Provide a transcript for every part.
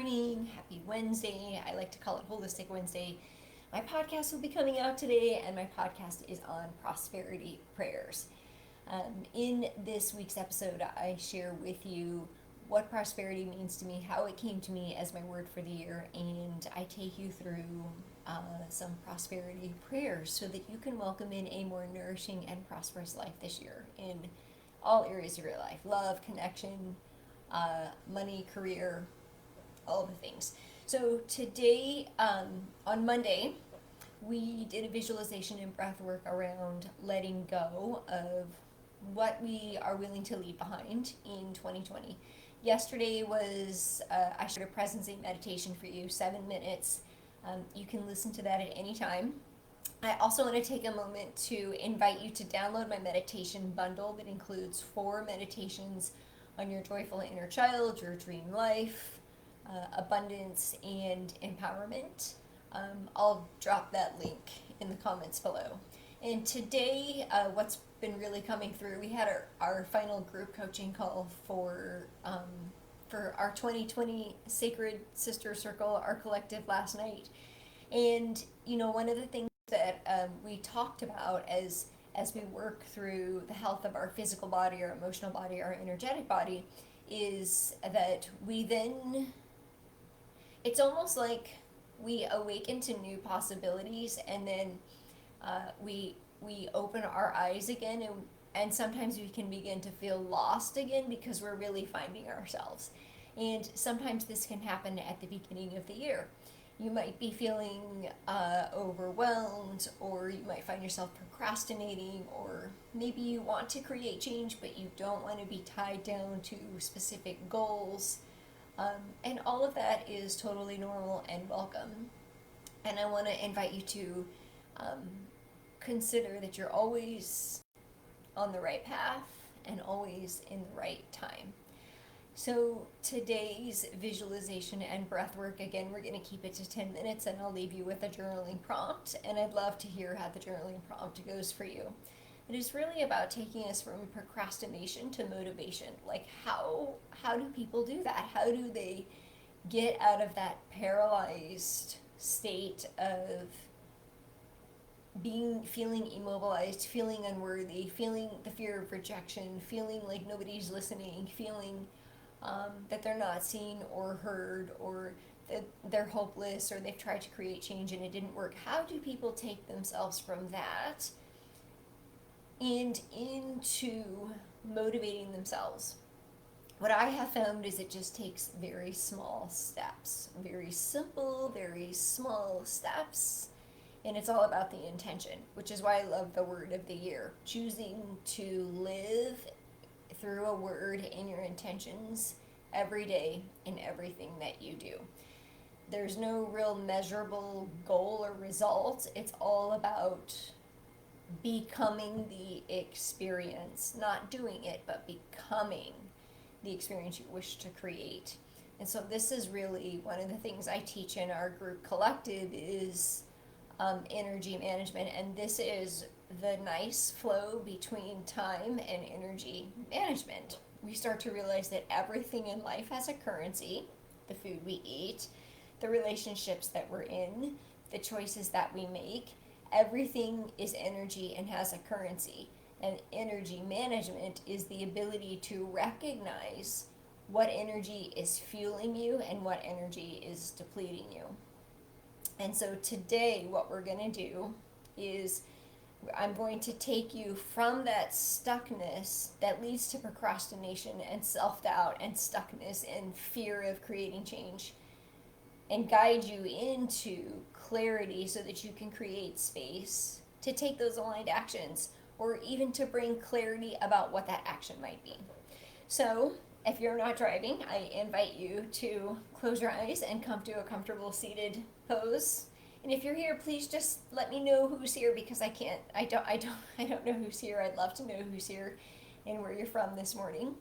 morning, happy Wednesday. I like to call it Holistic Wednesday. My podcast will be coming out today, and my podcast is on prosperity prayers. In this week's episode, I share with you what prosperity means to me, how it came to me as my word for the year, and I take you through some prosperity prayers so that you can welcome in a more nourishing and prosperous life this year in all areas of your life: love, connection, money, career, all the things. So today, on Monday, we did a visualization and breath work around letting go of what we are willing to leave behind in 2020. Yesterday was, I shared a presencing meditation for you, 7 minutes. You can listen to that at any time. I also want to take a moment to invite you to download my meditation bundle that includes 4 meditations on your joyful inner child, your dream life, abundance, and empowerment. I'll drop that link in the comments below. And today, what's been really coming through, we had our final group coaching call for our 2020 Sacred Sister Circle, our collective, last night. And, one of the things that we talked about as we work through the health of our physical body, our emotional body, our energetic body, is that it's almost like we awaken to new possibilities, and then we open our eyes again, and sometimes we can begin to feel lost again because we're really finding ourselves. And sometimes this can happen at the beginning of the year. You might be feeling overwhelmed, or you might find yourself procrastinating, or maybe you want to create change but you don't want to be tied down to specific goals. And all of that is totally normal and welcome. And I want to invite you to consider that you're always on the right path and always in the right time. So today's visualization and breath work, again, we're going to keep it to 10 minutes, and I'll leave you with a journaling prompt, and I'd love to hear how the journaling prompt goes for you. It is really about taking us from procrastination to motivation. Like, how do people do that? How do they get out of that paralyzed state of feeling immobilized, feeling unworthy, feeling the fear of rejection, feeling like nobody's listening, feeling that they're not seen or heard, or that they're hopeless, or they've tried to create change and it didn't work? How do people take themselves from that and into motivating themselves? What I have found is it just takes very small steps, very simple, very small steps. And it's all about the intention, which is why I love the word of the year. Choosing to live through a word in your intentions every day in everything that you do. There's no real measurable goal or result. It's all about becoming the experience, not doing it, but becoming the experience you wish to create. And so this is really one of the things I teach in our group collective is energy management, and this is the nice flow between time and energy management. We start to realize that everything in life has a currency: the food we eat, the relationships that we're in, the choices that we make. Everything is energy and has a currency. And energy management is the ability to recognize what energy is fueling you and what energy is depleting you. And so today, what we're going to do is I'm going to take you from that stuckness that leads to procrastination and self-doubt and stuckness and fear of creating change, and guide you into clarity so that you can create space to take those aligned actions, or even to bring clarity about what that action might be. So if you're not driving, I invite you to close your eyes and come to a comfortable seated pose. And if you're here, please just let me know who's here, because I don't know who's here. I'd love to know who's here and where you're from this morning.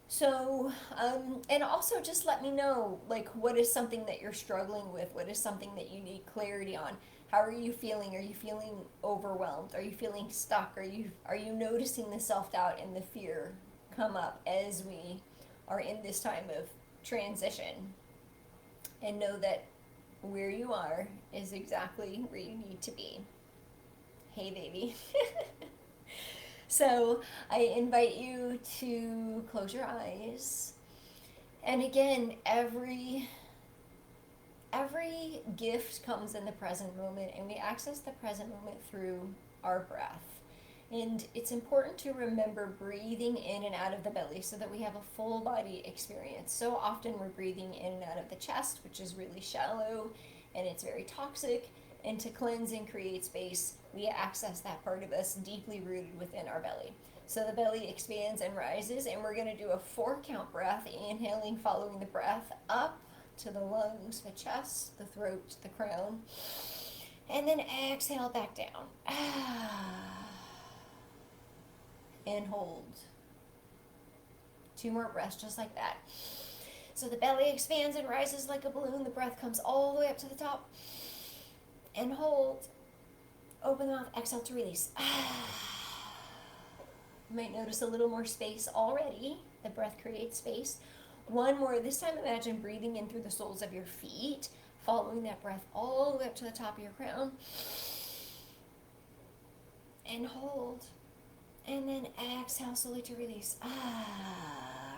So, and also just let me know, like, what is something that you're struggling with? What is something that you need clarity on? How are you feeling? Are you feeling overwhelmed? Are you feeling stuck? Are you noticing the self-doubt and the fear come up as we are in this time of transition? and know that where you are is exactly where you need to be. Hey, baby. So I invite you to close your eyes. And again, every gift comes in the present moment, and we access the present moment through our breath. And it's important to remember breathing in and out of the belly so that we have a full body experience. So often we're breathing in and out of the chest, which is really shallow and it's very toxic. And to cleanse and create space, we access that part of us deeply rooted within our belly. So the belly expands and rises, and we're going to do a 4 count breath, inhaling, following the breath up to the lungs, the chest, the throat, the crown. And then exhale back down. And hold. 2 more breaths just like that. So the belly expands and rises like a balloon. The breath comes all the way up to the top. And hold. Open the mouth, exhale to release. You might notice a little more space already. The breath creates space. 1 more. This time imagine breathing in through the soles of your feet, following that breath all the way up to the top of your crown. And hold. And then exhale slowly to release.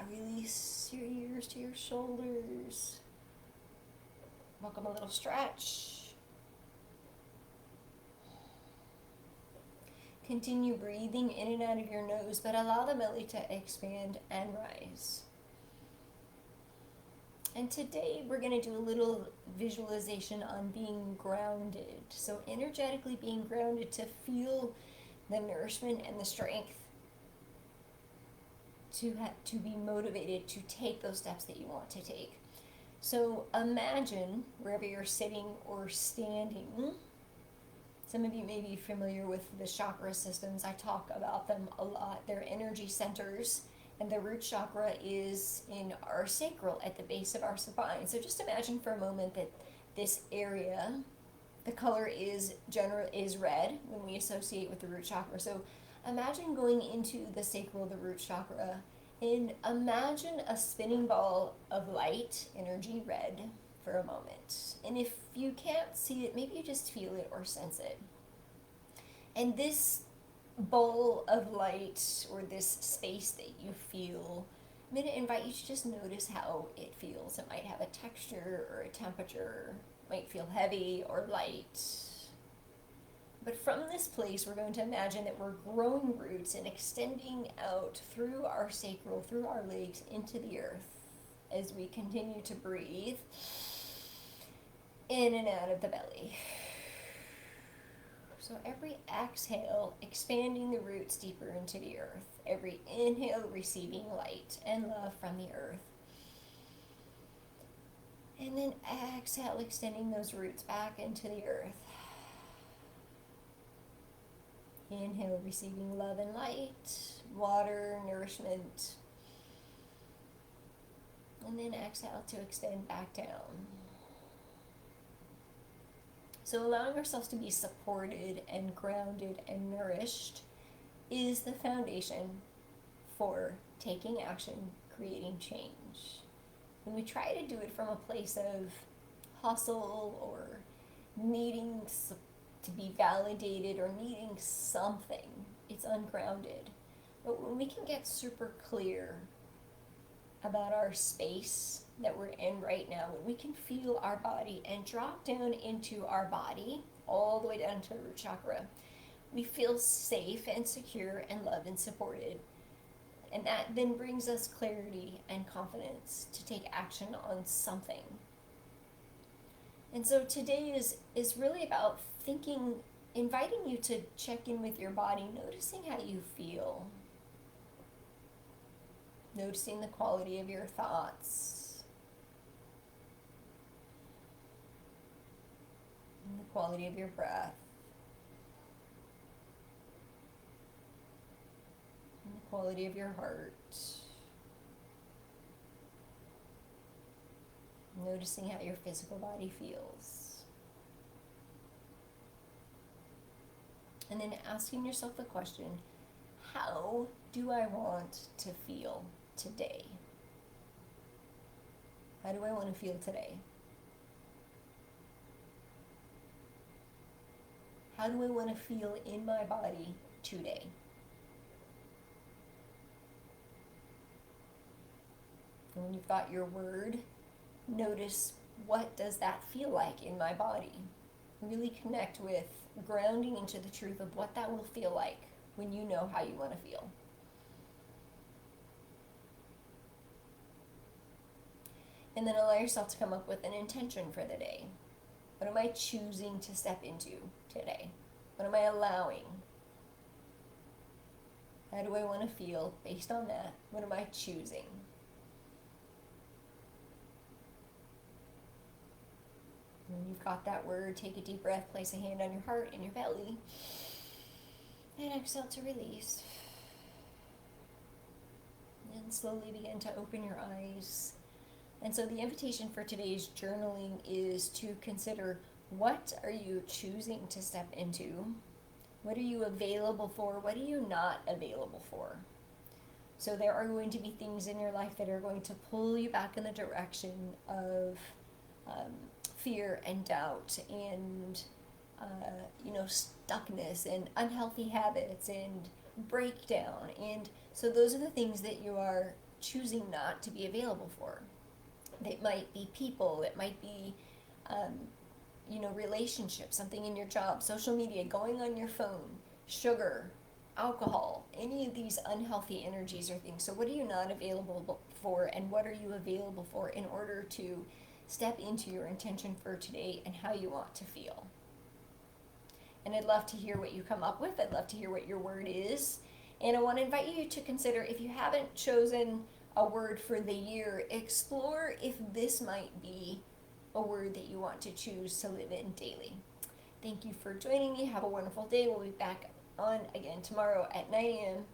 Release your ears to your shoulders. Welcome a little stretch. Continue breathing in and out of your nose, but allow the belly to expand and rise. And today we're going to do a little visualization on being grounded. So energetically being grounded to feel the nourishment and the strength to be motivated to take those steps that you want to take. So imagine wherever you're sitting or standing. Some of you may be familiar with the chakra systems. I talk about them a lot. They're energy centers, and the root chakra is in our sacral at the base of our spine. So just imagine for a moment that this area, the color is red when we associate with the root chakra. So imagine going into the sacral, the root chakra, and imagine a spinning ball of light, energy, red, for a moment. And if you can't see it, maybe you just feel it or sense it. And this bowl of light, or this space that you feel, I'm going to invite you to just notice how it feels. It might have a texture or a temperature, might feel heavy or light. But from this place, we're going to imagine that we're growing roots and extending out through our sacral, through our legs, into the earth as we continue to breathe in and out of the belly. So every exhale, expanding the roots deeper into the earth. Every inhale, receiving light and love from the earth. And then exhale, extending those roots back into the earth. Inhale, receiving love and light, water, nourishment. And then exhale to extend back down. So allowing ourselves to be supported and grounded and nourished is the foundation for taking action, creating change. When we try to do it from a place of hustle or needing to be validated or needing something, it's ungrounded. But when we can get super clear about our space that we're in right now, when we can feel our body and drop down into our body, all the way down to the root chakra, we feel safe and secure and loved and supported. And that then brings us clarity and confidence to take action on something. And so today is really about thinking, inviting you to check in with your body, noticing how you feel. Noticing the quality of your thoughts. And the quality of your breath. And the quality of your heart. Noticing how your physical body feels. And then asking yourself the question, how do I want to feel today? How do I want to feel today? How do I want to feel in my body today? And when you've got your word, notice, what does that feel like in my body? Really connect with grounding into the truth of what that will feel like when you know how you want to feel. And then allow yourself to come up with an intention for the day. What am I choosing to step into today? What am I allowing? How do I want to feel based on that? What am I choosing? When you've got that word, take a deep breath, place a hand on your heart and your belly, and exhale to release. And slowly begin to open your eyes. And so the invitation for today's journaling is to consider, what are you choosing to step into? What are you available for? What are you not available for? So there are going to be things in your life that are going to pull you back in the direction of fear and doubt and stuckness and unhealthy habits and breakdown. And so those are the things that you are choosing not to be available for. It might be people, it might be relationships, something in your job, social media, going on your phone, sugar, alcohol, any of these unhealthy energies or things. So what are you not available for, and what are you available for in order to step into your intention for today and how you want to feel? And I'd love to hear what you come up with. I'd love to hear what your word is. And I want to invite you to consider, if you haven't chosen a word for the year, explore if this might be a word that you want to choose to live in daily. Thank you for joining me. Have a wonderful day. We'll be back on again tomorrow at 9 a.m.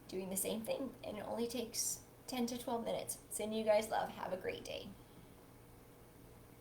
doing the same thing, and it only takes 10 to 12 minutes. Sending you guys love. Have a great day.